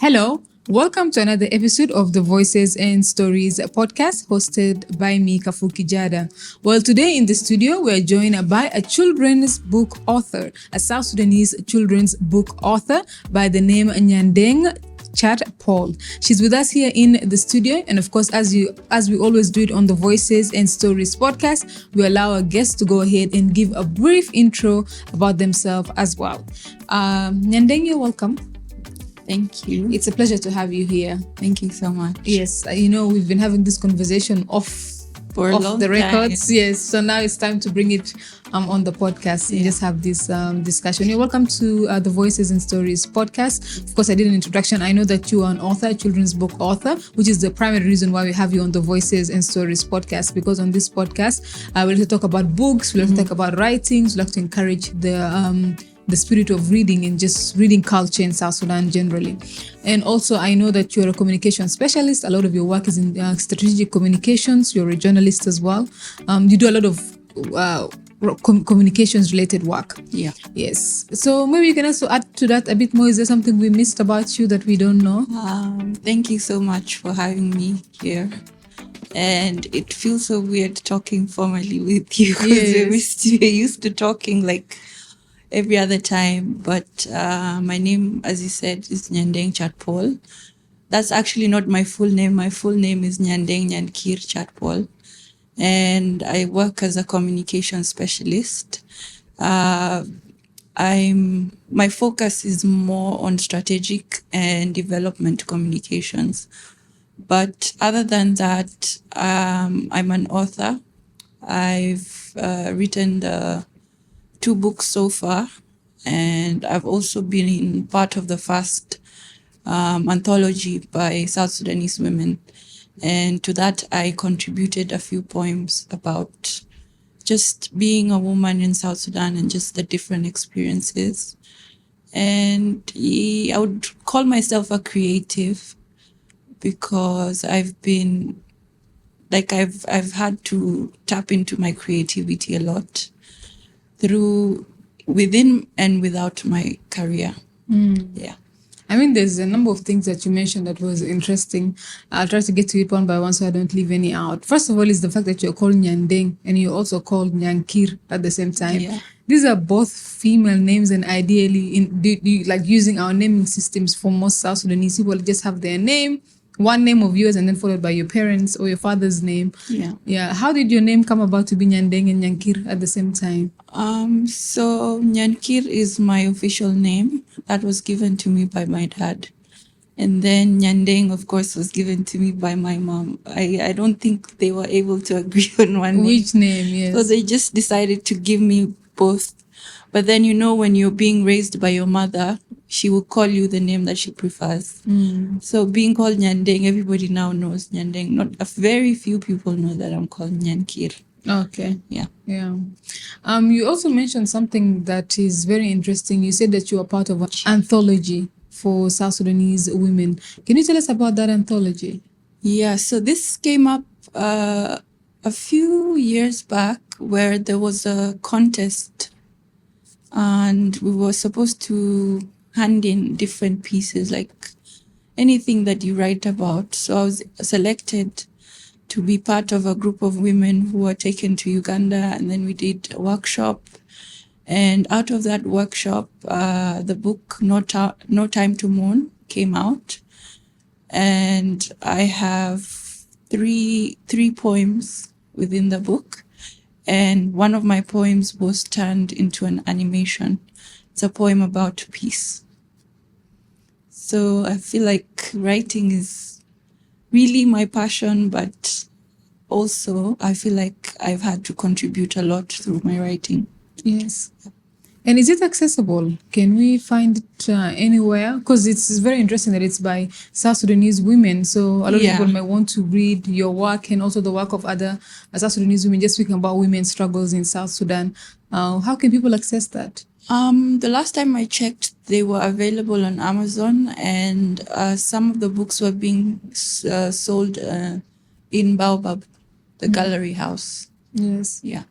Hello, welcome to another episode of the Voices and Stories podcast hosted by me, Kafuki Jada. Well, today in the studio, we're joined by a children's book author, a South Sudanese children's book author by the name Nyandeng Chaat Paul. She's with us here in the studio, and of course, as we always do it on the Voices and Stories podcast, we allow our guests to go ahead and give a brief intro about themselves as well. Nyandeng, you're welcome. Thank you. It's a pleasure to have you here. Thank you so much. Yes, we've been having this conversation off the records. Time. Yes, so now it's time to bring it on the podcast and just have this discussion. You're welcome to the Voices and Stories podcast. Of course, I did an introduction. I know that you are an author, a children's book author, which is the primary reason why we have you on the Voices and Stories podcast, because on this podcast, we like to talk about books, we like to talk about writings, we like to encourage the spirit of reading and just reading culture in South Sudan generally. And also, I know that you're a communication specialist. A lot of your work is in strategic communications. You're a journalist as well. You do a lot of communications related work. Yeah. Yes. So maybe you can also add to that a bit more. Is there something we missed about you that we don't know? Thank you so much for having me here. And it feels so weird talking formally with you because we're used to talking like every other time, but my name, as you said, is Nyandeng Chaat Paul. That's actually not my full name. My full name is Nyandeng Chaat Paul, and I work as a communication specialist. My focus is more on strategic and development communications. But other than that, I'm an author. I've written 2 books so far, and I've also been in part of the first anthology by South Sudanese women, and to that I contributed a few poems about just being a woman in South Sudan and just the different experiences. And I would call myself a creative because I've had to tap into my creativity a lot through within and without my career. Yeah. I mean, there's a number of things that you mentioned that was interesting. I'll try to get to it one by one so I don't leave any out. First of all is the fact that you're called Nyandeng and you're also called Nyankir at the same time. Yeah. These are both female names, and ideally, like using our naming systems for most South Sudanese people, just have their name, one name of yours, and then followed by your parents or your father's name. Yeah. How did your name come about to be Nyandeng and Nyankir at the same time? So Nyankir is my official name that was given to me by my dad. And then Nyandeng, of course, was given to me by my mom. I don't think they were able to agree on one name. Which name, yes. So they just decided to give me both. But then, when you're being raised by your mother, she will call you the name that she prefers. So being called Nyandeng, everybody now knows Nyandeng. Not a very few people know that I'm called Nyankir. Okay. Yeah. You also mentioned something that is very interesting. You said that you are part of an anthology for South Sudanese women. Can you tell us about that anthology? Yeah, so this came up a few years back where there was a contest and we were supposed to hand in different pieces, like anything that you write about. So I was selected to be part of a group of women who were taken to Uganda, and then we did a workshop. And out of that workshop, the book No Time to Mourn came out. And I have three poems within the book. And one of my poems was turned into an animation. It's a poem about peace. So I feel like writing is really my passion, but also I feel like I've had to contribute a lot through my writing. Yes. And is it accessible? Can we find it anywhere? Because it's very interesting that it's by South Sudanese women. So a lot of people might want to read your work and also the work of other South Sudanese women, just speaking about women's struggles in South Sudan. How can people access that? The last time I checked, they were available on Amazon, and some of the books were being sold in Baobab, the gallery house. Yes. Yeah.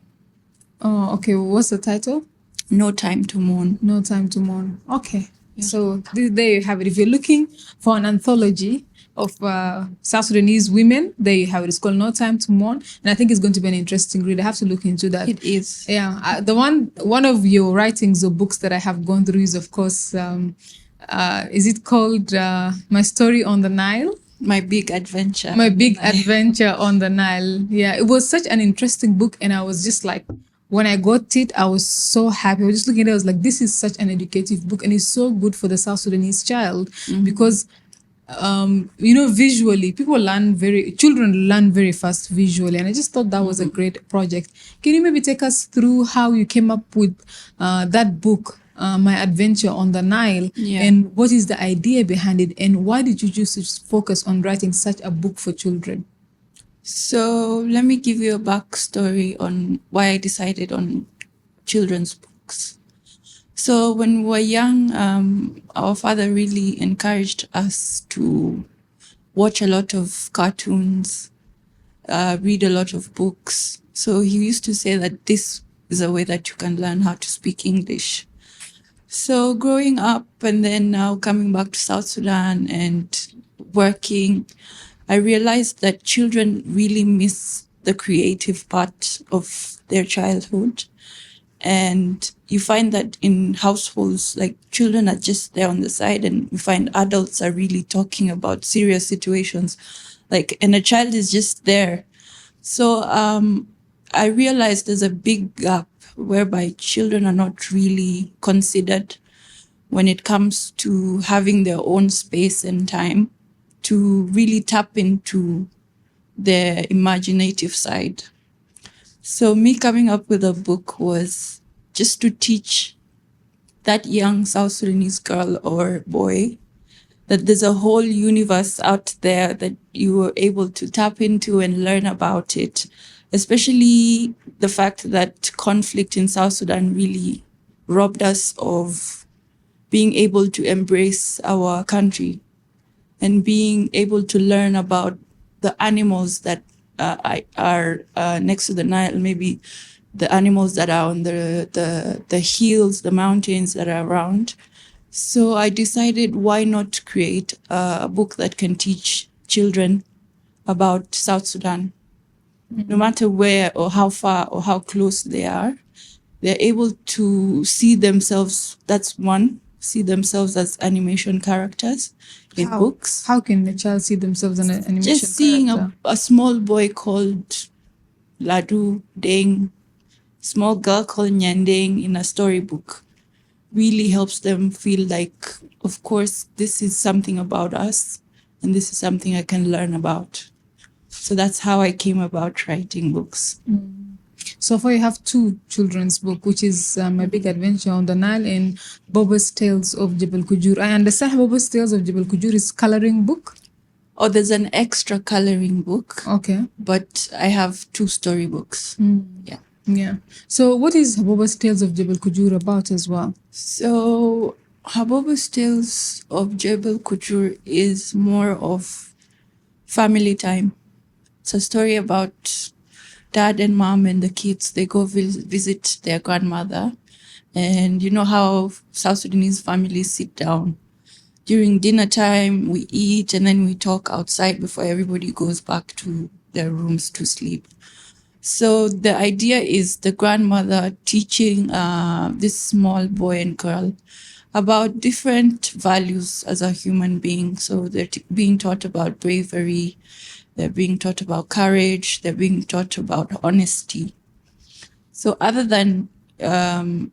Oh, okay. What's the title? No Time to Mourn. No Time to Mourn. Okay. So there you have it. If you're looking for an anthology of South Sudanese women, there you have it. It's called No Time to Mourn, and I think it's going to be an interesting read. I have to look into that. It is. Yeah, the one of your writings or books that I have gone through is, of course, is it called My Story on the Nile? My Big Adventure. My Big Adventure on the Nile. Yeah, it was such an interesting book, and I was just like, when I got it, I was so happy. I was just looking at it, I was like, this is such an educative book, and it's so good for the South Sudanese child because visually, children learn very fast visually. And I just thought that was a great project. Can you maybe take us through how you came up with that book, My Adventure on the Nile? Yeah. And what is the idea behind it? And why did you choose to focus on writing such a book for children? So let me give you a backstory on why I decided on children's books. So when we were young, our father really encouraged us to watch a lot of cartoons, read a lot of books. So he used to say that this is a way that you can learn how to speak English. So growing up and then now coming back to South Sudan and working, I realized that children really miss the creative part of their childhood. And you find that in households, like children are just there on the side, and you find adults are really talking about serious situations, and a child is just there. So I realized there's a big gap whereby children are not really considered when it comes to having their own space and time to really tap into their imaginative side. So me coming up with a book was just to teach that young South Sudanese girl or boy that there's a whole universe out there that you were able to tap into and learn about it, especially the fact that conflict in South Sudan really robbed us of being able to embrace our country and being able to learn about the animals that are next to the Nile, maybe the animals that are on the hills, the mountains that are around. So I decided, why not create a book that can teach children about South Sudan? No matter where or how far or how close they are, they're able to see themselves, see themselves as animation characters in books. How can a child see themselves in an animation Just seeing character? a small boy called Ladu Deng, small girl called Nyandeng in a storybook really helps them feel like, of course, this is something about us and this is something I can learn about. So that's how I came about writing books. So far you have two children's book, which is My Big Adventure on the Nile and Boba's Tales of Jebel Kujur. I understand Boba's Tales of Jebel Kujur is coloring book? Oh, there's an extra coloring book. Okay. But I have two storybooks. Yeah. Yeah. So what is Haboba's Tales of Jebel Kujur about as well? So Haboba's Tales of Jebel Kujur is more of family time. It's a story about dad and mom and the kids. They go visit their grandmother. And you know how South Sudanese families sit down. During dinner time, we eat and then we talk outside before everybody goes back to their rooms to sleep. So the idea is the grandmother teaching this small boy and girl about different values as a human being. So they're being taught about bravery, they're being taught about courage, they're being taught about honesty. So other than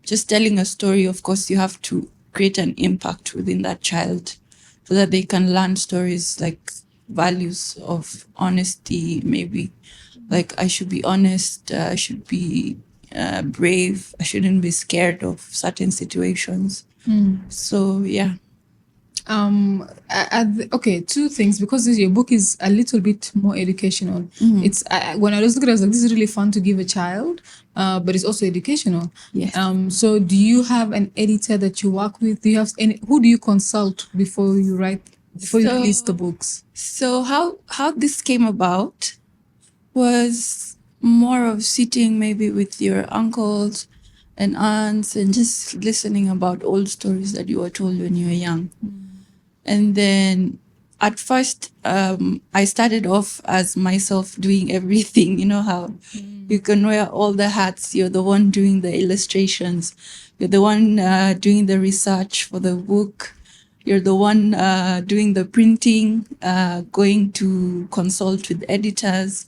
just telling a story, of course, you have to create an impact within that child so that they can learn stories like values of honesty, maybe like I should be honest, I should be brave, I shouldn't be scared of certain situations. So yeah. Okay, two things, because your book is a little bit more educational. It's when I was looking at it, I was like, this is really fun to give a child, but it's also educational. Yes. So do you have an editor that you work with? Do you have who do you consult before you release the books? So how this came about was more of sitting maybe with your uncles and aunts, and just listening about old stories that you were told when you were young. And then at first, I started off as myself doing everything. You know how you can wear all the hats. You're the one doing the illustrations. You're the one doing the research for the book. You're the one doing the printing, going to consult with editors,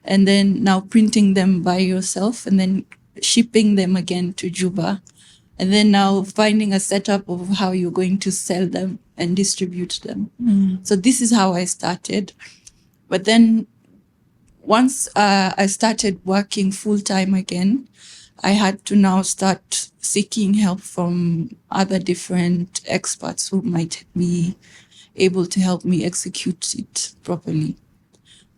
and then now printing them by yourself and then shipping them again to Juba. And then now finding a setup of how you're going to sell them and distribute them. So this is how I started. But then once I started working full time again, I had to now start seeking help from other different experts who might be able to help me execute it properly.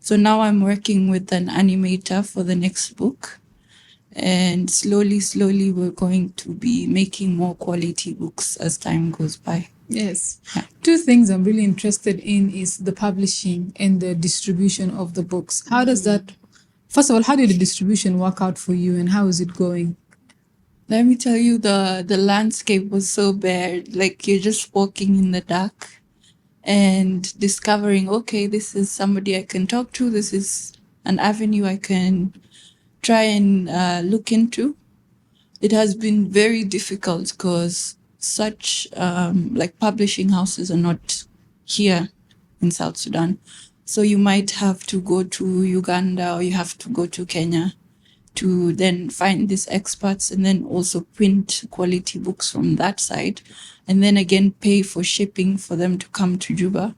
So now I'm working with an animator for the next book. And slowly, we're going to be making more quality books as time goes by. Yes. Two things I'm really interested in is the publishing and the distribution of the books. How does that, first of all, how did the distribution work out for you and how is it going? Let me tell you, the landscape was so bare. Like you're just walking in the dark and discovering, okay, this is somebody I can talk to. This is an avenue I can try and look into. It has been very difficult because such like publishing houses are not here in South Sudan. So you might have to go to Uganda or you have to go to Kenya to then find these experts and then also print quality books from that side and then again pay for shipping for them to come to Juba.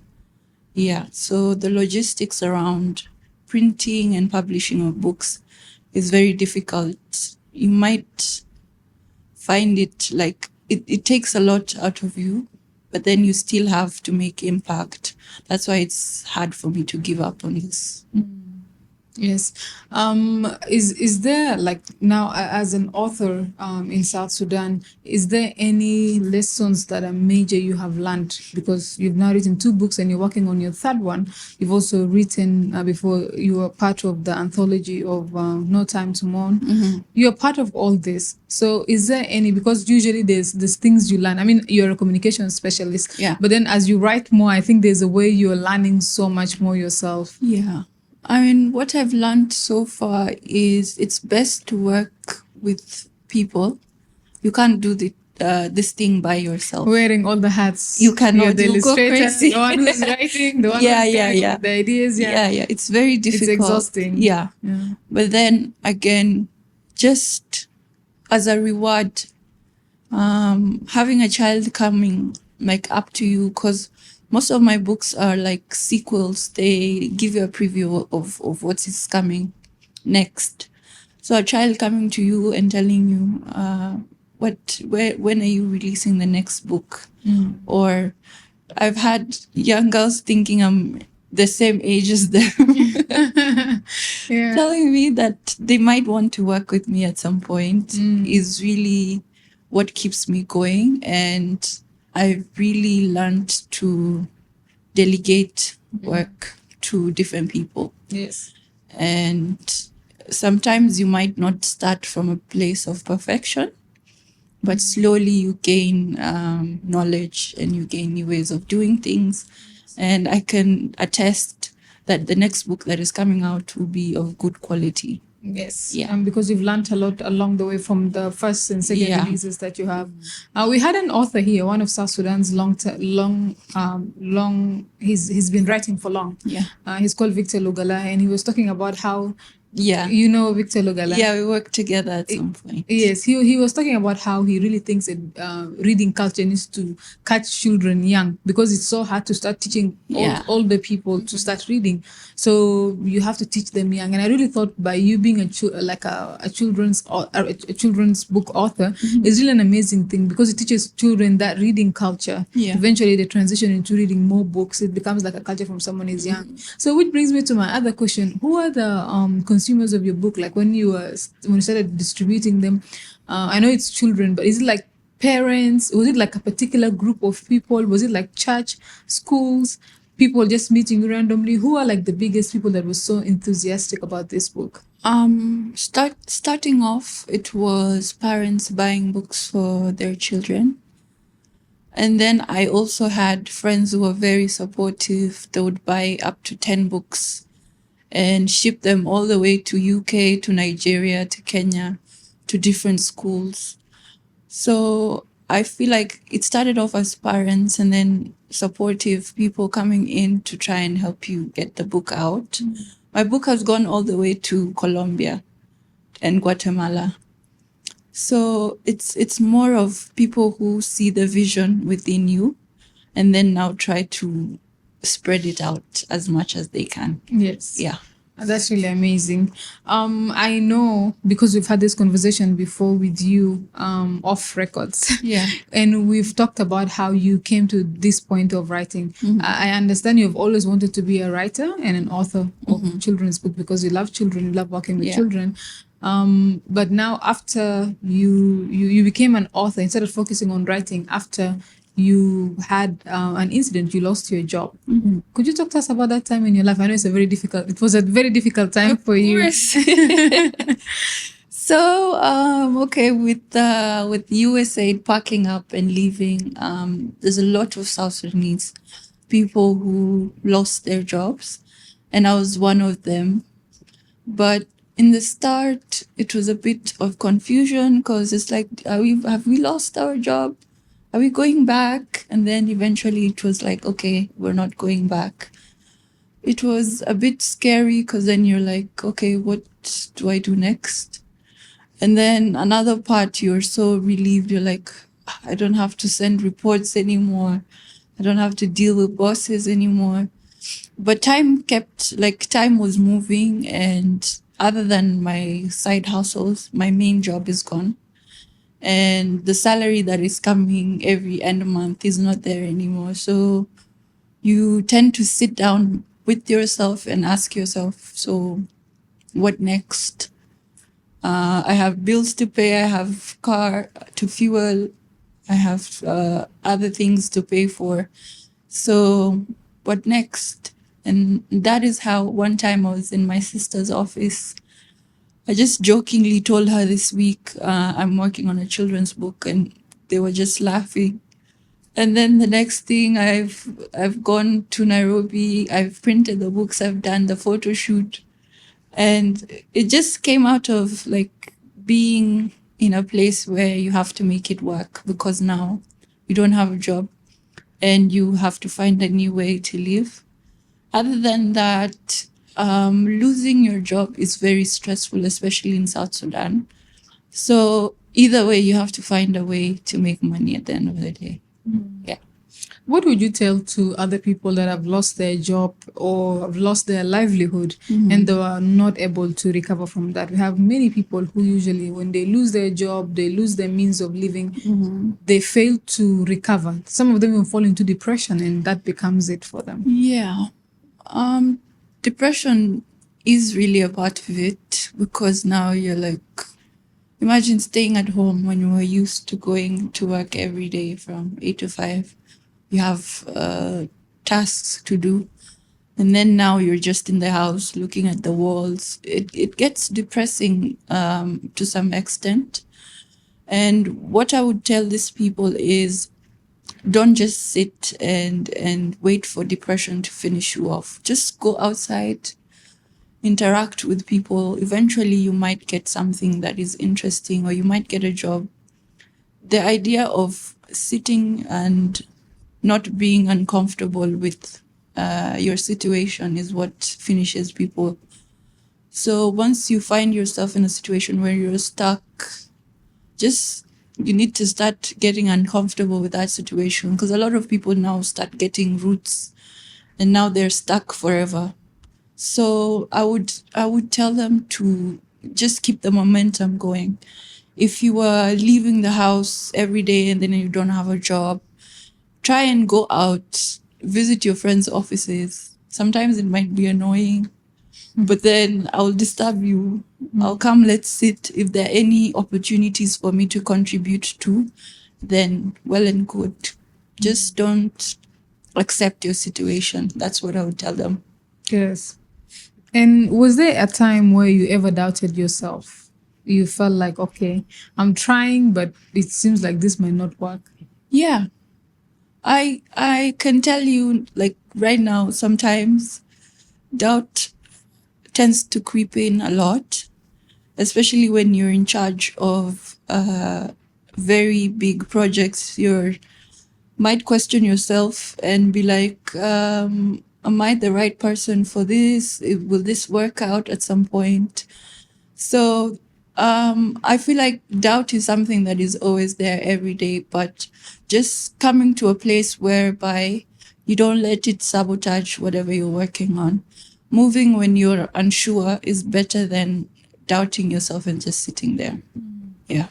Yeah, so the logistics around printing and publishing of books is very difficult. You might find it like it takes a lot out of you, but then you still have to make impact. That's why it's hard for me to give up on this. Yes. Is there, like, now as an author in South Sudan, is there any lessons that are major you have learned? Because you've now written 2 books and you're working on your 3rd one. You've also written before you were part of the anthology of No Time to Mourn. You're part of all this. So is there any, because usually there's things you learn. I mean, you're a communication specialist. Yeah. But then as you write more, I think there's a way you're learning so much more yourself. Yeah. I mean, what I've learned so far is it's best to work with people. You can't do this thing by yourself. Wearing all the hats. You cannot. You're the You'll go illustrator, crazy. the one who's writing, the one who's coming up with the ideas. Yeah. It's very difficult. It's exhausting. Yeah. But then again, just as a reward, having a child coming like up to you, because most of my books are like sequels. They give you a preview of what is coming next. So a child coming to you and telling you, when are you releasing the next book? Or I've had young girls thinking I'm the same age as them, telling me that they might want to work with me at some point is really what keeps me going. And I've really learned to delegate work to different people. Yes. And sometimes you might not start from a place of perfection, but slowly you gain knowledge and you gain new ways of doing things. And I can attest that the next book that is coming out will be of good quality. Yes. Yeah. Because you've learned a lot along the way from the first and second releases that you have. We had an author here, one of South Sudan's he's been writing for long. Yeah. He's called Victor Lugala, and he was talking about how, you know Victor Lugala? Yeah, we worked together at some point. Yes, he was talking about how he really thinks that reading culture needs to catch children young, because it's so hard to start teaching older people to start reading. So you have to teach them young. And I really thought by you being a children's book author is really an amazing thing, because it teaches children that reading culture. Yeah. Eventually they transition into reading more books. It becomes like a culture from someone is young. So which brings me to my other question: who are the consumers of your book? Like when you started distributing them, I know it's children, but is it like parents? Was it like a particular group of people? Was it like church, schools? people just meeting you randomly? Who are like the biggest people that were so enthusiastic about this book? Starting off, it was parents buying books for their children. And then I also had friends who were very supportive. They would buy up to 10 books and ship them all the way to UK, to Nigeria, to Kenya, to different schools. So I feel like it started off as parents and then supportive people coming in to try and help you get the book out. My book has gone all the way to Colombia and Guatemala. So it's more of people who see the vision within you and then now try to spread it out as much as they can. Yes. Yeah. That's really amazing. I know because we've had this conversation before with you off records. Yeah. And we've talked about how you came to this point of writing. I understand you've always wanted to be a writer and an author of children's book because you love children, you love working with children. But now after you became an author, instead of focusing on writing, after you had an incident, you lost your job. Could you talk to us about that time in your life? I know it was a very difficult time for you. So, okay, with USAID packing up and leaving, there's a lot of South Sudanese people who lost their jobs, and I was one of them. But in the start, it was a bit of confusion because it's like, have we lost our job? Are we going back? And then eventually it was like, okay, we're not going back. It was a bit scary because then you're like, okay, what do I do next? And then another part, you're so relieved. You're like, I don't have to send reports anymore. I don't have to deal with bosses anymore. But time was moving, and other than my side hustles, my main job is gone. And the salary that is coming every end of month is not there anymore. So you tend to sit down with yourself and ask yourself, so what next? I have bills to pay, I have car to fuel, I have other things to pay for. So what next? And that is how one time I was in my sister's office. I just jokingly told her this week, I'm working on a children's book, and they were just laughing. And then the next thing, I've gone to Nairobi, I've printed the books, I've done the photo shoot. And it just came out of like being in a place where you have to make it work because now you don't have a job and you have to find a new way to live. Other than that, losing your job is very stressful, especially in South Sudan. So either way, you have to find a way to make money at the end of the day. Yeah. What would you tell to other people that have lost their job or have lost their livelihood and they are not able to recover from that? We have many people who usually, when they lose their job, they lose their means of living, they fail to recover. Some of them will fall into depression and that becomes it for them. Yeah. Depression is really a part of it because now you're like, imagine staying at home when you were used to going to work every day from 8 to 5. You have tasks to do. And then now you're just in the house looking at the walls. It gets depressing to some extent. And what I would tell these people is don't just sit and wait for depression to finish you off. Just go outside, interact with people. Eventually you might get something that is interesting or you might get a job. The idea of sitting and not being uncomfortable with your situation is what finishes people. So once you find yourself in a situation where you're stuck, you need to start getting uncomfortable with that situation because a lot of people now start getting roots and now they're stuck forever. So I would tell them to just keep the momentum going. If you are leaving the house every day and then you don't have a job, try and go out, visit your friends' offices. Sometimes it might be annoying, but then I'll disturb you. I'll come, let's sit. If there are any opportunities for me to contribute to, then well and good. Just don't accept your situation. That's what I would tell them. Yes. And was there a time where you ever doubted yourself? You felt like, okay, I'm trying, but it seems like this might not work. Yeah. I can tell you, like right now, sometimes doubt tends to creep in a lot, especially when you're in charge of very big projects. You might question yourself and be like, am I the right person for this? Will this work out at some point? So I feel like doubt is something that is always there every day, but just coming to a place whereby you don't let it sabotage whatever you're working on. Moving when you're unsure is better than doubting yourself and just sitting there. Yeah.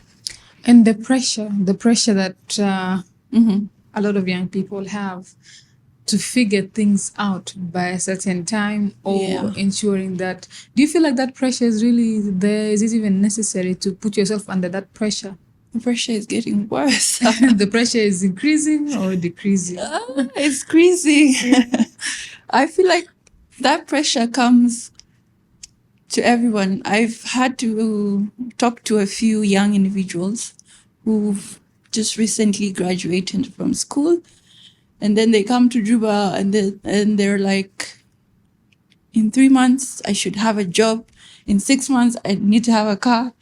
And the pressure that a lot of young people have to figure things out by a certain time, or Yeah. ensuring that, do you feel like that pressure is really there? Is it even necessary to put yourself under that pressure? The pressure is getting worse. The pressure is increasing or decreasing? It's crazy. I feel like that pressure comes to everyone. I've had to talk to a few young individuals who've just recently graduated from school, and then they come to Juba and they're like, in 3 months I should have a job. In 6 months I need to have a car.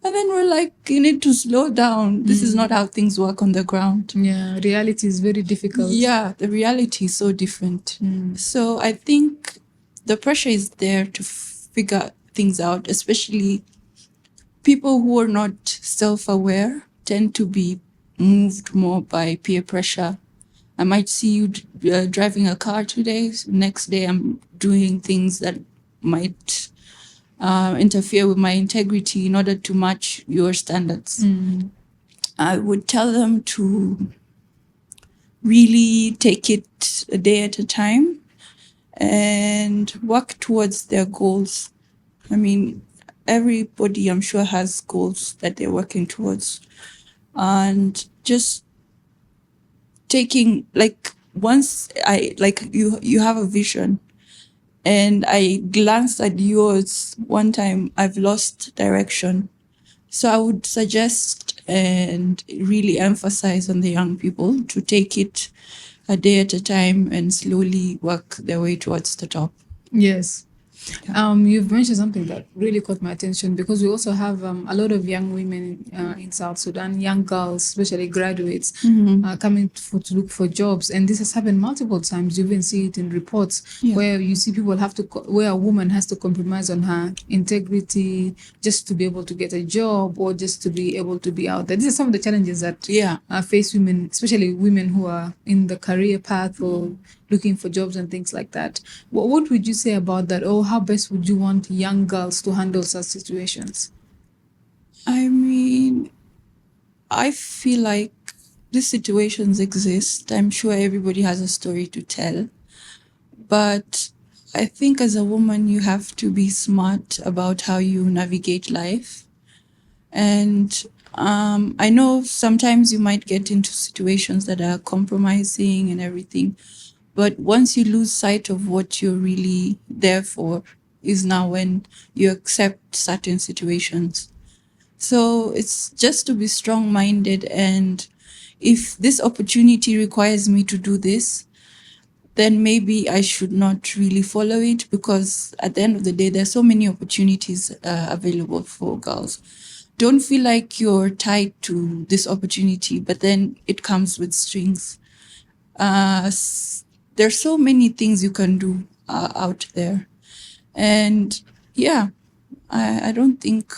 And then we're like, you need to slow down. This is not how things work on the ground. Yeah, reality is very difficult. Yeah, the reality is so different. So I think the pressure is there to figure things out, especially people who are not self-aware tend to be moved more by peer pressure. I might see you driving a car today. Next day, I'm doing things that might interfere with my integrity in order to match your standards. I would tell them to really take it a day at a time and work towards their goals. I mean, everybody, I'm sure, has goals that they're working towards. And just taking, like, once you have a vision, and I glanced at yours one time, I've lost direction. So I would suggest and really emphasize on the young people to take it a day at a time and slowly work their way towards the top. Yes. You've mentioned something that really caught my attention, because we also have a lot of young women in South Sudan, young girls, especially graduates, coming to look for jobs. And this has happened multiple times. You even see it in reports where you see people where a woman has to compromise on her integrity just to be able to get a job or just to be able to be out there. These are some of the challenges that face women, especially women who are in the career path or looking for jobs and things like that. What would you say about that? Or how best would you want young girls to handle such situations? I mean, I feel like these situations exist. I'm sure everybody has a story to tell. But I think as a woman, you have to be smart about how you navigate life. And I know sometimes you might get into situations that are compromising and everything. But once you lose sight of what you're really there for, is now when you accept certain situations. So it's just to be strong-minded, and if this opportunity requires me to do this, then maybe I should not really follow it, because at the end of the day, there's so many opportunities available for girls. Don't feel like you're tied to this opportunity, but then it comes with strings. There's so many things you can do out there. And yeah, I don't think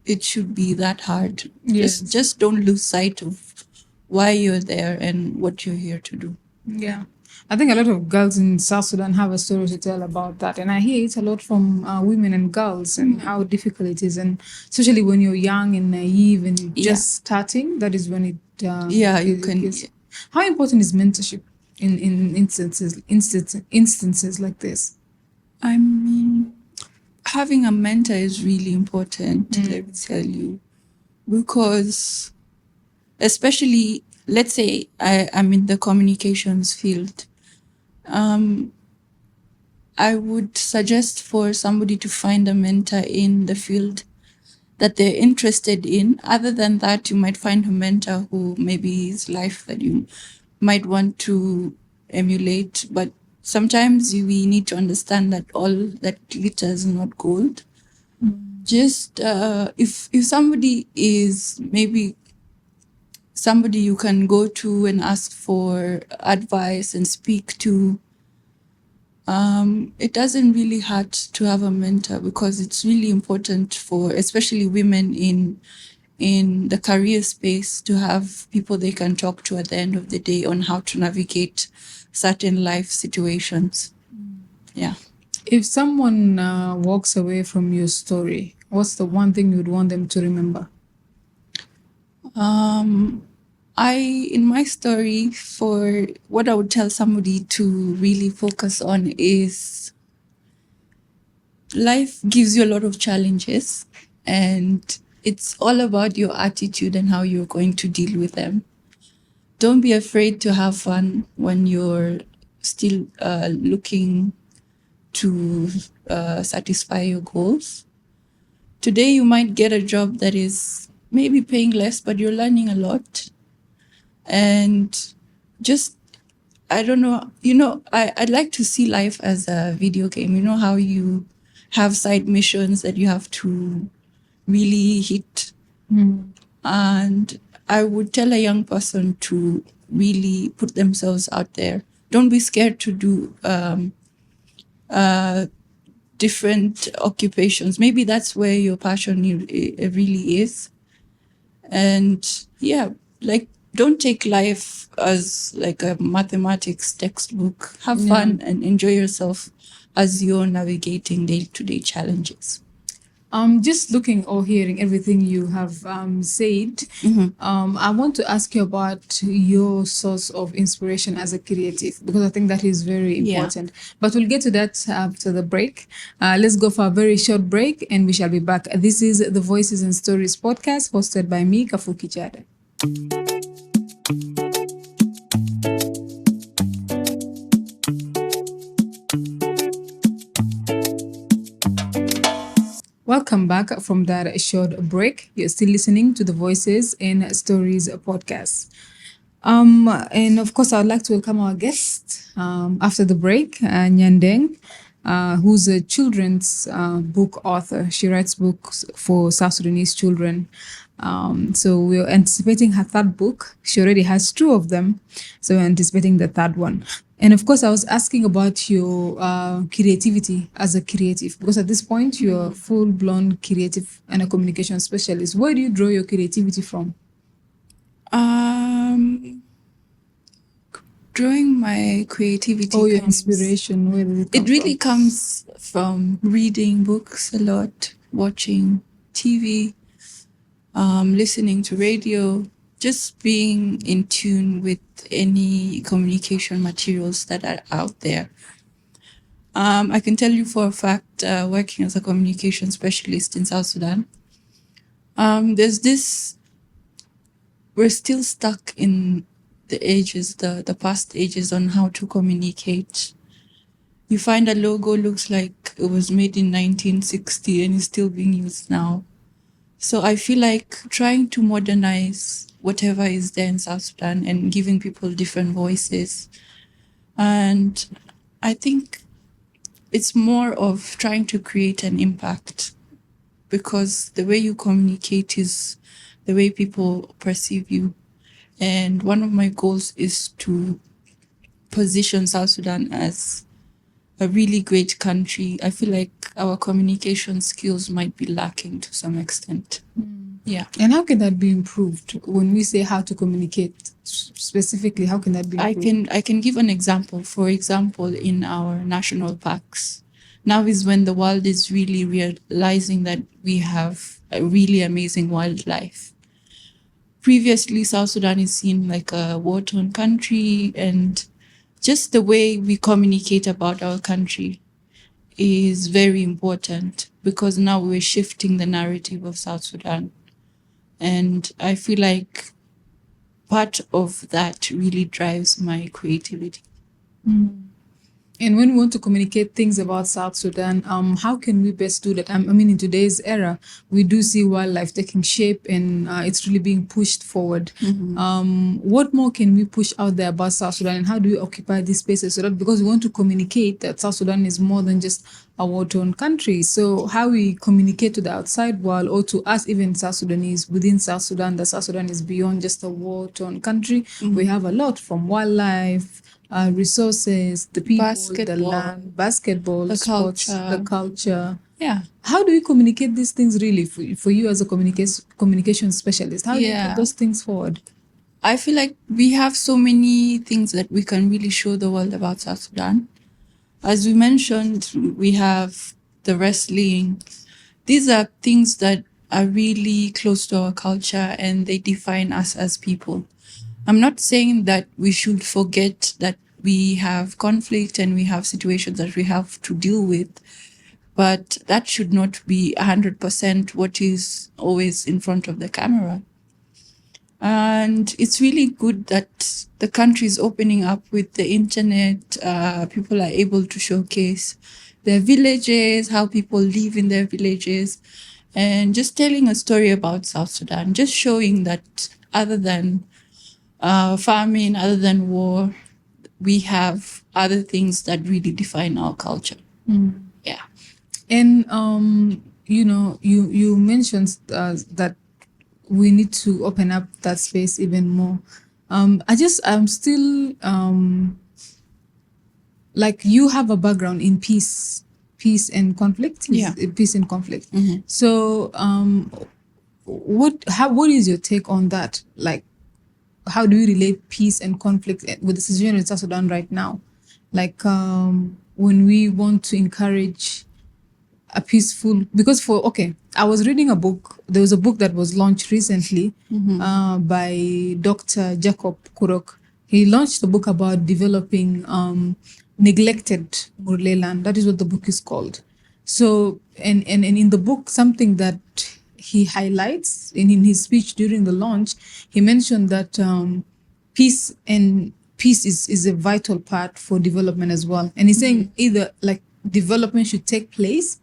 it should be that hard. Yes. Just don't lose sight of why you're there and what you're here to do. Yeah. I think a lot of girls in South Sudan have a story to tell about that. And I hear it a lot from women and girls, and how difficult it is. And especially when you're young and naive and just starting, that is when it... you can... How important is mentorship in instances like this? I mean, having a mentor is really important, let me tell you. Because especially, let's say I'm in the communications field, I would suggest for somebody to find a mentor in the field that they're interested in. Other than that, you might find a mentor who maybe is life that you might want to emulate. But sometimes we need to understand that all that glitters is not gold. Just if somebody is maybe somebody you can go to and ask for advice and speak to, it doesn't really hurt to have a mentor, because it's really important for especially women in the career space to have people they can talk to at the end of the day on how to navigate certain life situations. Yeah. If someone walks away from your story, what's the one thing you'd want them to remember? In my story, for what I would tell somebody to really focus on is life gives you a lot of challenges, and it's all about your attitude and how you're going to deal with them. Don't be afraid to have fun when you're still looking to satisfy your goals. Today, you might get a job that is maybe paying less, but you're learning a lot. And just, I don't know, I'd like to see life as a video game. You know how you have side missions that you have to really hit. And I would tell a young person to really put themselves out there. Don't be scared to do different occupations. Maybe that's where your passion really is. And yeah, like, don't take life as like a mathematics textbook. Have fun and enjoy yourself as you're navigating day-to-day challenges. Just looking or hearing everything you have said, I want to ask you about your source of inspiration as a creative, because I think that is very important. But we'll get to that after the break. Let's go for a very short break and we shall be back. This is the Voices and Stories podcast hosted by me, Kafuki Jada. Welcome back from that short break. You're still listening to the Voices and Stories podcast. And of course, I would like to welcome our guest after the break, Nyandeng, who's a children's book author. She writes books for South Sudanese children. So we're anticipating her third book. She already has two of them, so we're anticipating the third one. And of course, I was asking about your creativity as a creative, because at this point, you're a full-blown creative and a communication specialist. Where do you draw your creativity from? Drawing my creativity. Your inspiration, where did it come It really comes from reading books a lot, watching TV, listening to radio, just being in tune with any communication materials that are out there. I can tell you for a fact, working as a communication specialist in South Sudan, there's this, we're still stuck in the ages, the past ages on how to communicate. You find a logo looks like it was made in 1960 and is still being used now. So I feel like trying to modernize whatever is there in South Sudan and giving people different voices. And I think it's more of trying to create an impact, because the way you communicate is the way people perceive you. And one of my goals is to position South Sudan as a really great country. I feel like our communication skills might be lacking to some extent. Yeah. And how can that be improved? When we say how to communicate specifically, how can that be improved? I can give an example. For example, in our national parks, now is when the world is really realizing that we have a really amazing wildlife. Previously, South Sudan is seen like a war-torn country, and just the way we communicate about our country is very important, because now we're shifting the narrative of South Sudan. And I feel like part of that really drives my creativity. And when we want to communicate things about South Sudan, how can we best do that? I mean, in today's era, we do see wildlife taking shape and it's really being pushed forward. What more can we push out there about South Sudan, and how do we occupy these spaces so that, because we want to communicate that South Sudan is more than just a war-torn country. So how we communicate to the outside world, or to us, even South Sudanese within South Sudan, that South Sudan is beyond just a war-torn country. We have a lot, from wildlife, resources, the people, the Basketball, land, basketball, the sports, culture. the culture. Yeah. How do we communicate these things really for you as a communication specialist? How do you put those things forward? I feel like we have so many things that we can really show the world about South Sudan. As we mentioned, we have the wrestling. These are things that are really close to our culture and they define us as people. I'm not saying that we should forget that we have conflict and we have situations that we have to deal with, but that should not be 100% what is always in front of the camera. And it's really good that the country is opening up with the internet. People are able to showcase their villages, how people live in their villages, and just telling a story about South Sudan, just showing that other than famine, other than war, we have other things that really define our culture. Yeah. And you mentioned that we need to open up that space even more. I'm still like, you have a background in peace and conflict. Peace and conflict. So what is your take on that? Like, how do you relate peace and conflict with the situation in South Sudan right now? Like, when we want to encourage a peaceful, because I was reading a book. There was a book that was launched recently by Dr. Jacob Kurok. He launched a book about developing neglected Murle land. That is what the book is called. So, and in the book, something that he highlights in his speech during the launch, he mentioned that peace is a vital part for development as well. And he's saying either like development should take place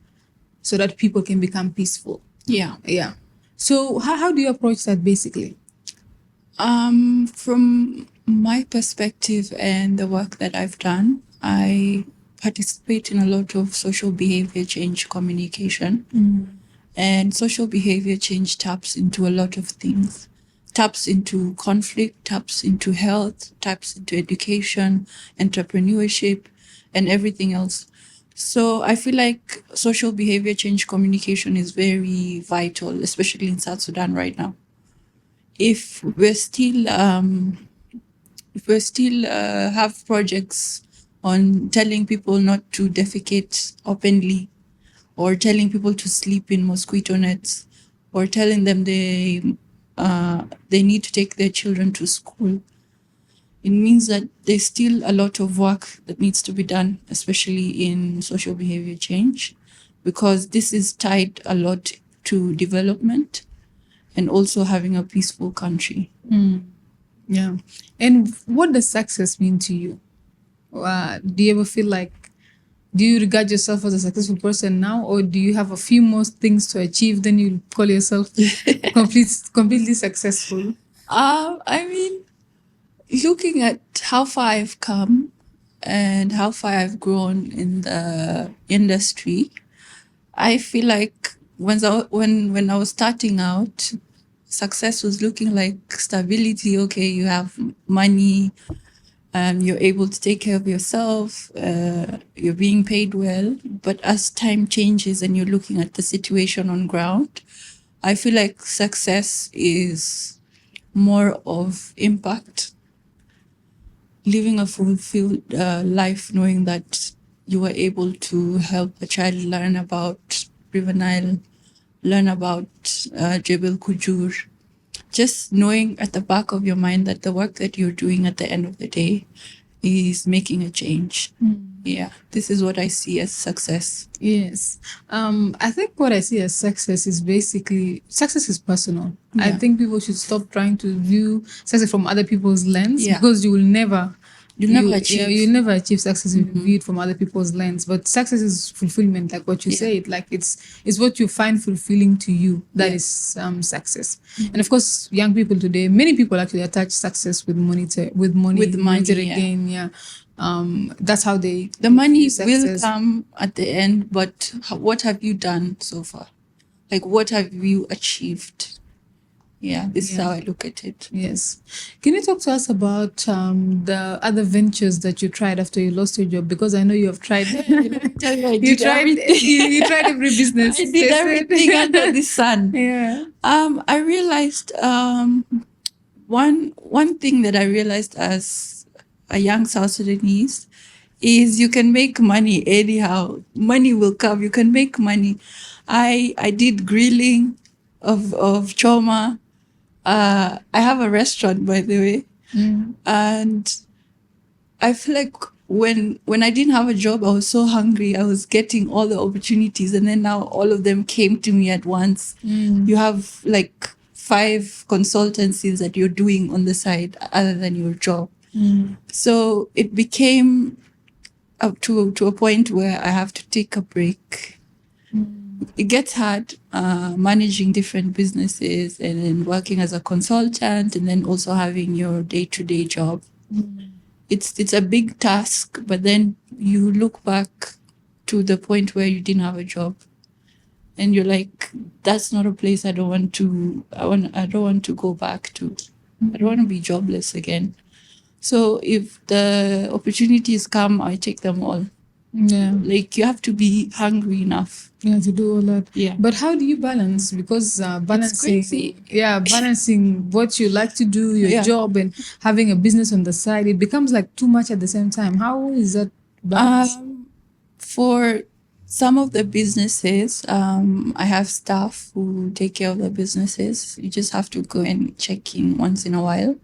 so that people can become peaceful. Yeah. So how do you approach that basically? From my perspective and the work that I've done, I participate in a lot of social behavior change communication. And social behavior change taps into a lot of things. Taps into conflict, taps into health, taps into education, entrepreneurship, and everything else. So I feel like social behavior change communication is very vital, especially in South Sudan right now. If we're still have projects on telling people not to defecate openly, or telling people to sleep in mosquito nets, or telling them they need to take their children to school, it means that there's still a lot of work that needs to be done, especially in social behavior change, because this is tied a lot to development and also having a peaceful country. Yeah. And what does success mean to you? Do you ever feel like, do you regard yourself as a successful person now, or do you have a few more things to achieve, then you call yourself completely successful? I mean, looking at how far I've come and how far I've grown in the industry, I feel like when I was starting out, success was looking like stability. Okay, you have money, you're able to take care of yourself, you're being paid well. But as time changes and you're looking at the situation on ground, I feel like success is more of impact, living a fulfilled life, knowing that you were able to help a child learn about River Nile, learn about Jebel Kujur. Just knowing at the back of your mind that the work that you're doing at the end of the day is making a change. Yeah, this is what I see as success. Yes. I think what I see as success is basically, success is personal. I think people should stop trying to view success from other people's lens, because you will never You'll never achieve. You'll never achieve success if you view it from other people's lens. But success is fulfillment, like what you said. Like it's what you find fulfilling to you. That is success. And of course, young people today, many people actually attach success with monetary gain. Yeah. That's how the money will come at the end, but what have you done so far? Like, what have you achieved? Yeah, this is how I look at it. Yes. Can you talk to us about the other ventures that you tried after you lost your job? Because I know you have tried. You tried every business. I did everything under the sun. Yeah. I realized one thing that I realized as a young South Sudanese is you can make money anyhow. Money will come. You can make money. I did grilling of choma. I have a restaurant, by the way, and I feel like when I didn't have a job, I was so hungry. I was getting all the opportunities, and then now all of them came to me at once. You have like 5 consultancies that you're doing on the side other than your job. So it became up to a point where I have to take a break. It gets hard managing different businesses and then working as a consultant and then also having your day-to-day job. It's a big task, but then you look back to the point where you didn't have a job and you're like, that's not a place I don't want to go back to. I don't want to be jobless again. So if the opportunities come, I take them all. Yeah. Like you have to be hungry enough. Yeah, to do all that. Yeah. But how do you balance? Because balancing, It's crazy. balancing what you like to do, your job, and having a business on the side, it becomes like too much at the same time. How is that balance? For some of the businesses, I have staff who take care of the businesses. You just have to go and check in once in a while.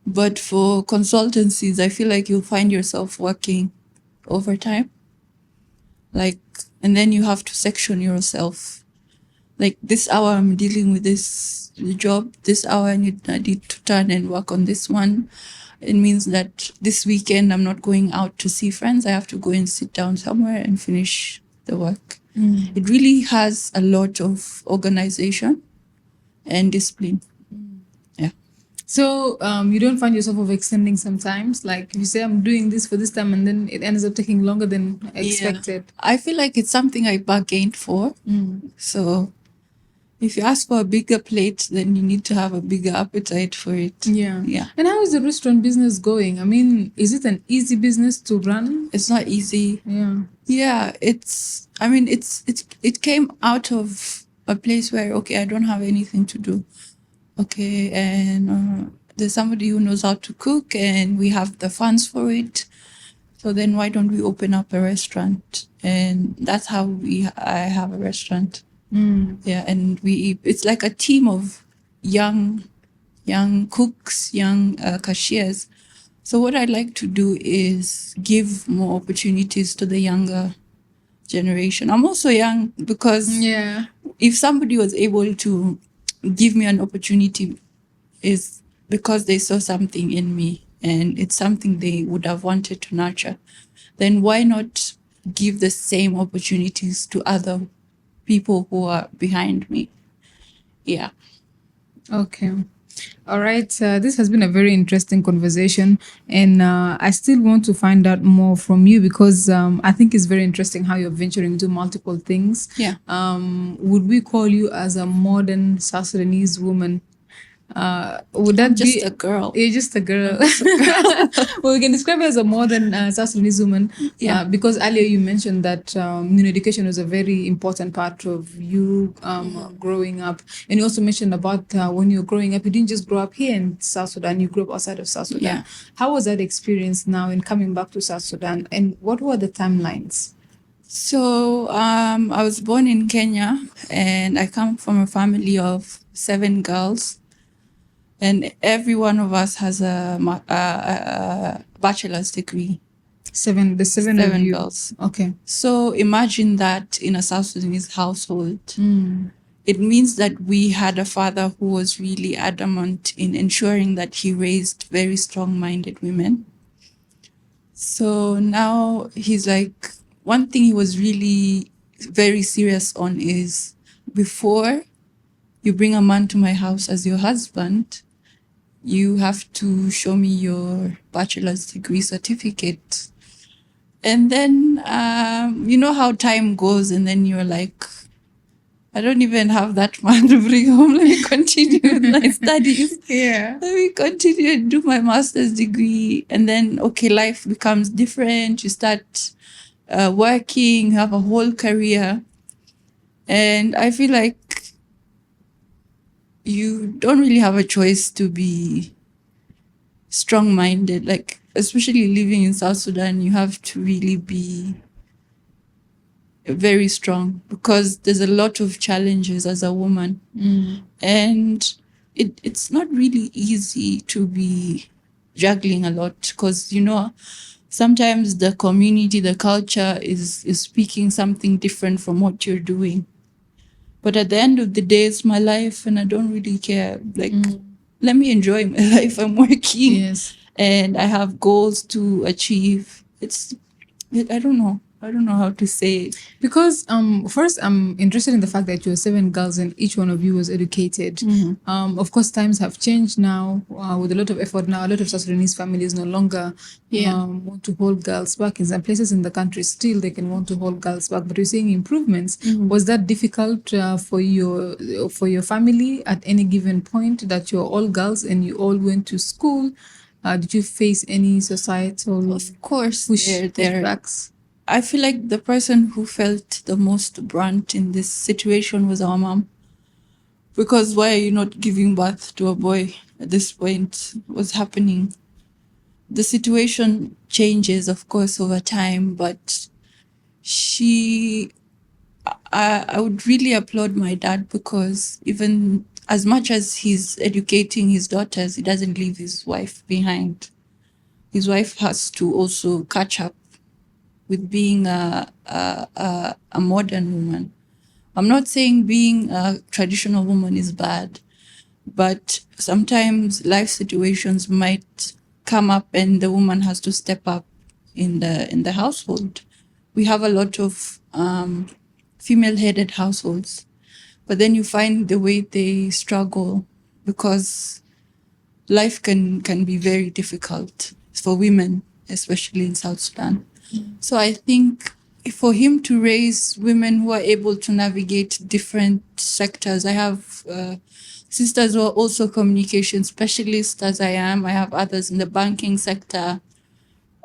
But for consultancies, I feel like you'll find yourself working overtime. Like, and then you have to section yourself. Like this hour I'm dealing with this job, this hour I need to turn and work on this one. It means that this weekend I'm not going out to see friends. I have to go and sit down somewhere and finish the work. It really has a lot of organization and discipline. Yeah. So you don't find yourself overextending sometimes? Like you say, I'm doing this for this time and then it ends up taking longer than expected. I feel like it's something I bargained for. So if you ask for a bigger plate, then you need to have a bigger appetite for it. Yeah. Yeah. And how is the restaurant business going? I mean, is it an easy business to run? It's not easy. Yeah. Yeah, it came out of a place where, okay, I don't have anything to do. Okay, and there's somebody who knows how to cook and we have the funds for it. So then why don't we open up a restaurant? And that's how I have a restaurant. Yeah, and it's like a team of young cooks, young cashiers. So what I'd like to do is give more opportunities to the younger generation. I'm also young because if somebody was able to give me an opportunity, is because they saw something in me and it's something they would have wanted to nurture. Then why not give the same opportunities to other people who are behind me? Yeah. Okay. All right. This has been a very interesting conversation, and I still want to find out more from you because I think it's very interesting how you're venturing into multiple things. Yeah. Would we call you as a modern South Sudanese woman? Would that Just be a girl? You're just a girl. Well, we can describe her as a modern South Sudanese woman. Yeah. Because earlier you mentioned that education was a very important part of you growing up, and you also mentioned about when you were growing up, you didn't just grow up here in South Sudan. You grew up outside of South Sudan. Yeah. How was that experience now in coming back to South Sudan, and what were the timelines? So I was born in Kenya, and I come from a family of 7 girls. And every one of us has a bachelor's degree. Seven of you. Girls. Okay. So imagine that in a South Sudanese household. It means that we had a father who was really adamant in ensuring that he raised very strong-minded women. So now he's like, one thing he was really very serious on is, before you bring a man to my house as your husband, you have to show me your bachelor's degree certificate. And then, you know how time goes, and then you're like, I don't even have that man to bring home. Let me continue with my studies. Yeah. Let me continue and do my master's degree. And then, okay, life becomes different. You start working, you have a whole career. And I feel like you don't really have a choice to be strong-minded. Like, especially living in South Sudan, you have to really be very strong because there's a lot of challenges as a woman. And it's not really easy to be juggling a lot because, you know, sometimes the community, the culture is speaking something different from what you're doing. But at the end of the day, it's my life and I don't really care. Like, let me enjoy my life. I'm working. Yes. And I have goals to achieve. I don't know. I don't know how to say it. Because first I'm interested in the fact that you're 7 girls and each one of you was educated. Of course, times have changed now. With a lot of effort now, a lot of South Sudanese families no longer want to hold girls back. In some places in the country, still they can want to hold girls back. But we're seeing improvements. Was that difficult for your family at any given point that you're all girls and you all went to school? Did you face any societal Of course, pushbacks? I feel like the person who felt the most brunt in this situation was our mom. Because why are you not giving birth to a boy at this point? What's happening? The situation changes, of course, over time, but I would really applaud my dad because even as much as he's educating his daughters, he doesn't leave his wife behind. His wife has to also catch up with being a modern woman. I'm not saying being a traditional woman is bad, but sometimes life situations might come up and the woman has to step up in the household. We have a lot of female-headed households, but then you find the way they struggle because life can be very difficult for women, especially in South Sudan. So I think for him to raise women who are able to navigate different sectors, I have sisters who are also communication specialists, as I am. I have others in the banking sector,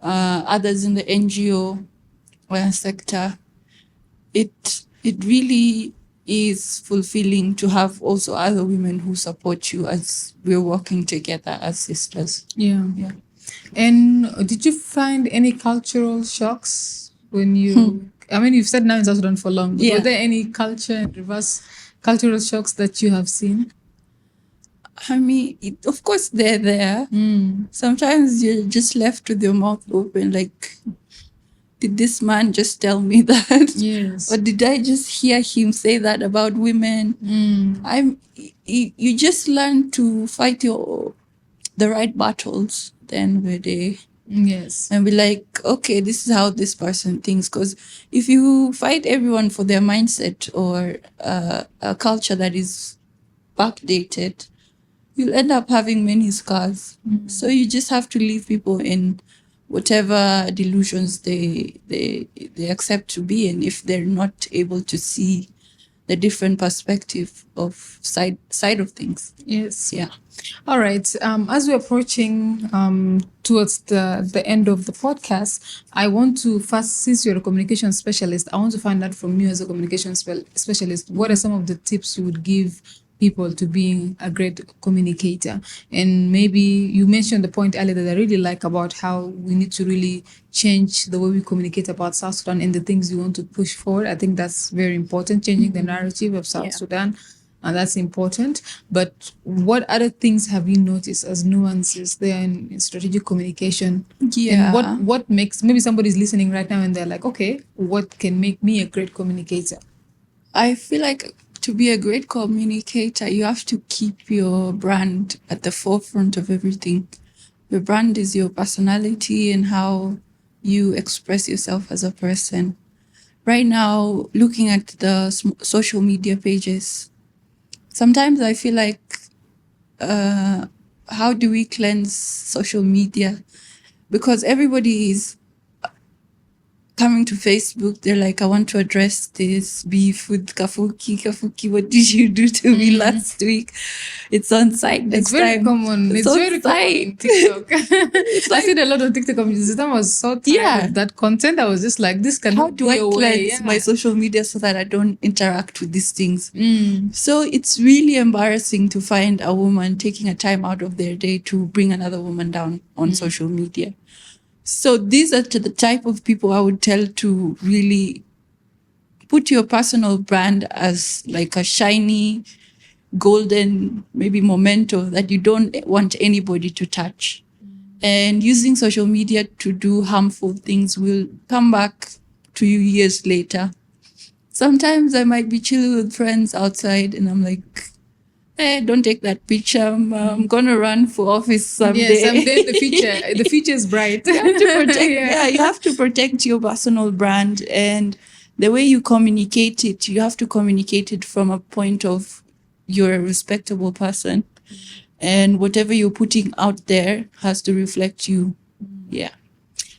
others in the NGO sector. It really is fulfilling to have also other women who support you as we're working together as sisters. Yeah. And did you find any cultural shocks when you? I mean, you've said now in South Sudan for long. But were there any culture and reverse cultural shocks that you have seen? I mean, of course they're there. Sometimes you're just left with your mouth open, like, did this man just tell me that? Yes. Or did I just hear him say that about women? You just learn to fight the right battles at the end of the day. Yes. And be like, okay, this is how this person thinks. Because if you fight everyone for their mindset or a culture that is backdated, you'll end up having many scars. So you just have to leave people in whatever delusions they accept to be in if they're not able to see the different perspective of side of things. Yes. Yeah. All right. As we're approaching towards the end of the podcast, I want to first, since you're a communication specialist, I want to find out from you as a communication specialist, what are some of the tips you would give people to being a great communicator? And maybe you mentioned the point earlier that I really like about how we need to really change the way we communicate about South Sudan and the things we want to push forward. I think that's very important, changing the narrative of South Sudan. And that's important. But what other things have you noticed as nuances there in strategic communication? Yeah. And what makes, maybe somebody's listening right now and they're like, okay, what can make me a great communicator? I feel like to be a great communicator, you have to keep your brand at the forefront of everything. Your brand is your personality and how you express yourself as a person. Right now, looking at the social media pages, sometimes I feel like, how do we cleanse social media? Because everybody is coming to Facebook, they're like, I want to address this beef with Kafuki. Kafuki, what did you do to me last week? It's on site next It's very time. common. It's very common on TikTok. I see a lot of TikTok communities. I was so tired of that content. I was just like, this cannot How do be I a way. cleanse my social media so that I don't interact with these things? So it's really embarrassing to find a woman taking a time out of their day to bring another woman down on social media. So these are the type of people I would tell to really put your personal brand as like a shiny, golden, maybe memento that you don't want anybody to touch. And using social media to do harmful things will come back to you years later. Sometimes I might be chilling with friends outside and I'm like, hey, don't take that picture. I'm gonna run for office someday. Yeah, someday the future is bright. You have to protect, you have to protect your personal brand, and the way you communicate it, you have to communicate it from a point of you're a respectable person, and whatever you're putting out there has to reflect you. Yeah.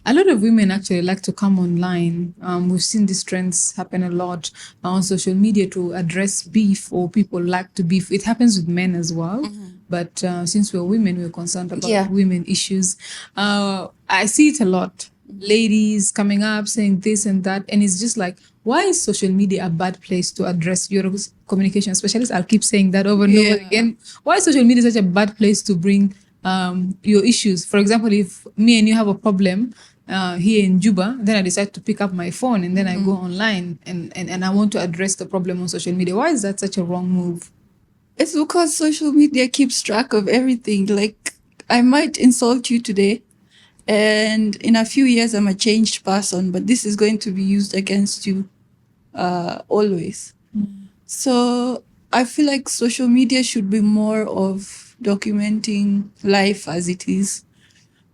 A lot of women actually like to come online. We've seen these trends happen a lot on social media to address beef, or people like to beef. It happens with men as well. But since we're women, we're concerned about women issues. I see it a lot. Ladies coming up saying this and that. And it's just like, why is social media a bad place to address your communication specialist? I'll keep saying that over and over again. Why is social media such a bad place to bring your issues? For example, if me and you have a problem here in Juba, then I decide to pick up my phone and then I go online and I want to address the problem on social media. Why is that such a wrong move? It's because social media keeps track of everything. Like, I might insult you today, and in a few years I'm a changed person, but this is going to be used against you always. So I feel like social media should be more of documenting life as it is.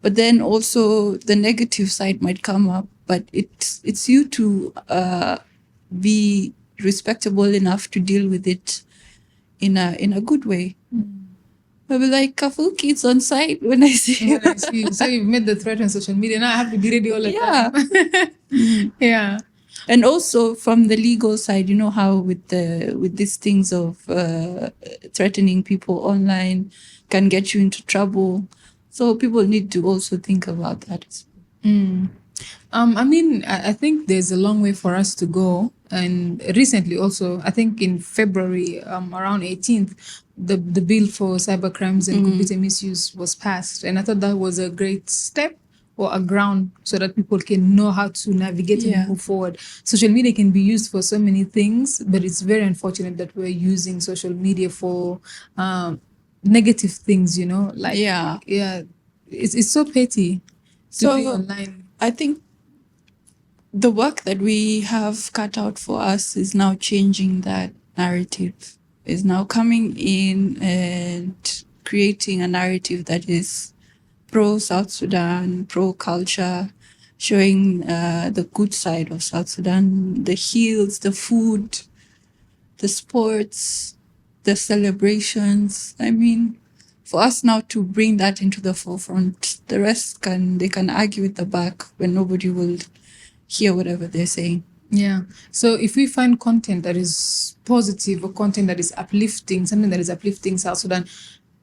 But then also the negative side might come up, but it's you to be respectable enough to deal with it in a good way. I'll be like, Kafuki, it's on site when I see you. So you've made the threat on social media. Now I have to be ready all the time. Yeah. And also from the legal side, you know how with these things of threatening people online can get you into trouble. So people need to also think about that. I mean, I think there's a long way for us to go. And recently also, I think in February, around 18th, the bill for cybercrimes and computer misuse was passed. And I thought that was a great step or a ground so that people can know how to navigate and move forward. Social media can be used for so many things, but it's very unfortunate that we're using social media for negative things, you know? Like, it's so petty to be online. I think the work that we have cut out for us is now changing that narrative, is now coming in and creating a narrative that is pro-South Sudan, pro-culture, showing the good side of South Sudan, the hills, the food, the sports, the celebrations. I mean, for us now to bring that into the forefront, the rest they can argue at the back when nobody will hear whatever they're saying. Yeah. So if we find content that is positive or content that is uplifting, something that is uplifting South Sudan,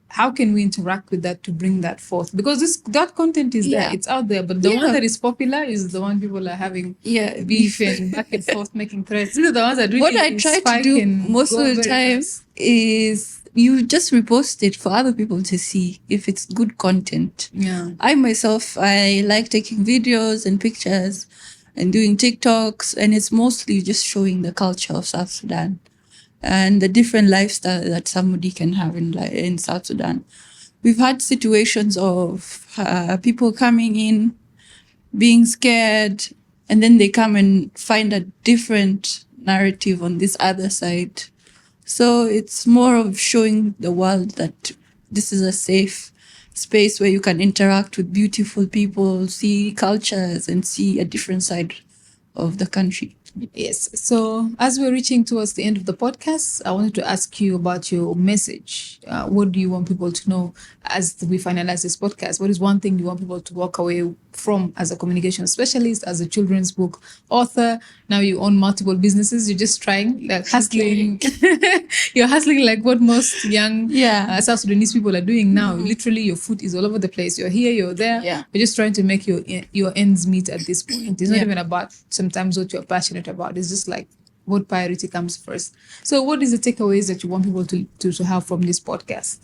how can we interact with that to bring that forth? Because that content is there, it's out there, but the one that is popular is the one people are having beef and back and forth making threats. These are the ones that really what I try to do most of the time is you just repost it for other people to see if it's good content. Yeah. I myself, I like taking videos and pictures and doing TikToks, and it's mostly just showing the culture of South Sudan and the different lifestyle that somebody can have in South Sudan. We've had situations of people coming in, being scared, and then they come and find a different narrative on this other side. So it's more of showing the world that this is a safe space where you can interact with beautiful people, see cultures, and see a different side of the country. Yes. So, as we're reaching towards the end of the podcast, I wanted to ask you about your message. What do you want people to know as we finalize this podcast? What is one thing you want people to walk away from as a communication specialist, as a children's book author? Now you own multiple businesses. You're just trying, like hustling. You're hustling like what most young South Sudanese people are doing now. Literally, your foot is all over the place. You're here, you're there. Yeah. You're just trying to make your ends meet at this point. It's not even about sometimes what you're passionate about. It's just like what priority comes first. So what is the takeaways that you want people to have from this podcast?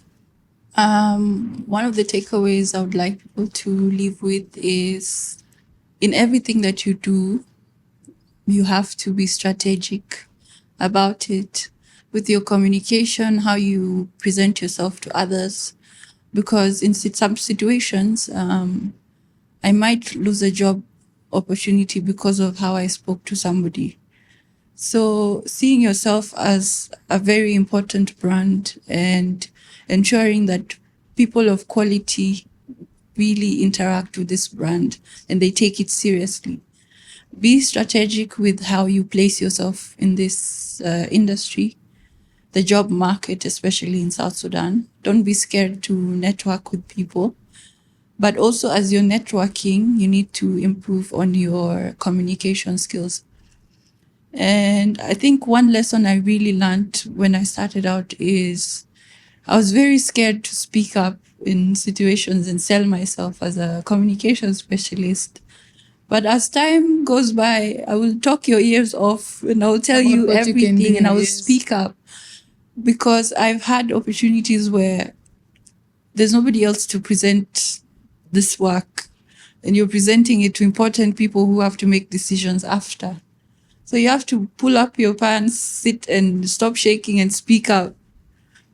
One of the takeaways I would like people to leave with is, in everything that you do, you have to be strategic about it with your communication, how you present yourself to others, because in some situations, I might lose a job opportunity because of how I spoke to somebody. So seeing yourself as a very important brand and ensuring that people of quality really interact with this brand and they take it seriously. Be strategic with how you place yourself in this industry, the job market, especially in South Sudan. Don't be scared to network with people. But also, as you're networking, you need to improve on your communication skills. And I think one lesson I really learned when I started out is I was very scared to speak up in situations and sell myself as a communication specialist. But as time goes by, I will talk your ears off and I will tell you everything and I will speak up, because I've had opportunities where there's nobody else to present this work and you're presenting it to important people who have to make decisions after. So you have to pull up your pants, sit and stop shaking and speak out.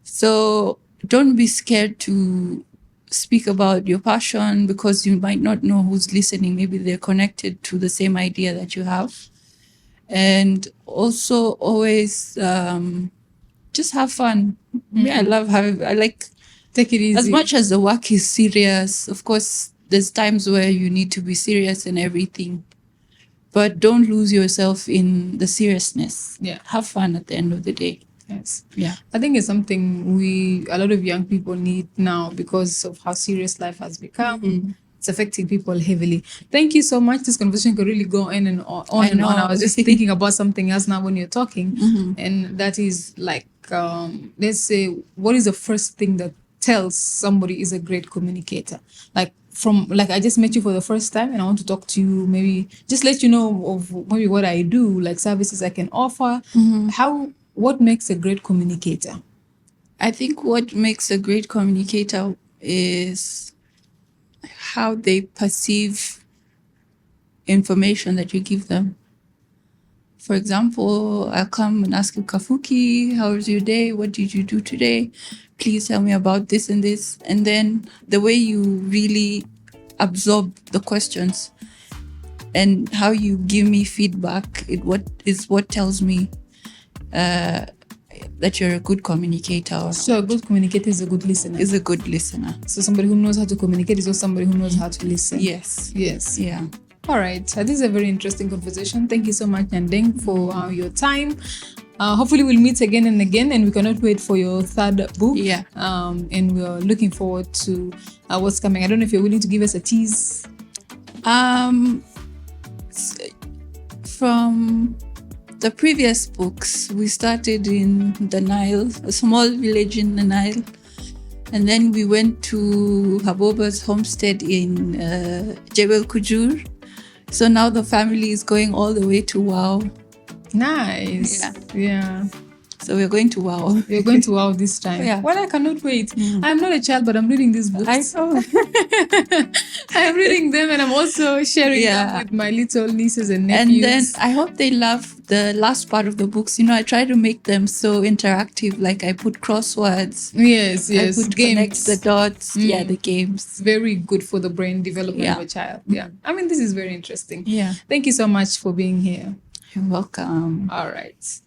So don't be scared to speak about your passion, because you might not know who's listening. Maybe they're connected to the same idea that you have. And also always just have fun. I like take it easy. As much as the work is serious, of course, there's times where you need to be serious and everything. But don't lose yourself in the seriousness. Yeah. Have fun at the end of the day. Yes. Yeah. I think it's something a lot of young people need now because of how serious life has become. Mm-hmm. It's affecting people heavily. Thank you so much. This conversation could really go on and on and on. I was just thinking about something else now when you're talking. And that is like, let's say, what is the first thing that tells somebody is a great communicator? Like, I just met you for the first time and I want to talk to you, maybe just let you know of maybe what I do, like services I can offer. What makes a great communicator? I think what makes a great communicator is how they perceive information that you give them. For example, I'll come and ask you, Kafuki, how was your day? What did you do today? Please tell me about this and this. And then the way you really absorb the questions and how you give me feedback, what tells me that you're a good communicator. So a good communicator is a good listener. Is a good listener. So somebody who knows how to communicate is also somebody who knows how to listen. Yes. Yeah. All right. This is a very interesting conversation. Thank you so much, Nyandeng, for your time. Hopefully we'll meet again and again, and we cannot wait for your third book. Yeah. And we're looking forward to what's coming. I don't know if you're willing to give us a tease. From the previous books, we started in the Nile, a small village in the Nile. And then we went to Haboba's homestead in Jebel Kujur. So now the family is going all the way to Wow. Nice. Yeah. So we're going to Wow. We're going to Wow this time. Yeah. Well, I cannot wait. I'm not a child, but I'm reading these books. I know. I'm reading them and I'm also sharing them with my little nieces and nephews. And then I hope they love the last part of the books. I try to make them so interactive. Like I put crosswords. Yes. I put games. Connect the dots. Yeah, the games. Very good for the brain development of a child. Yeah. I mean, this is very interesting. Yeah. Thank you so much for being here. You're welcome. All right.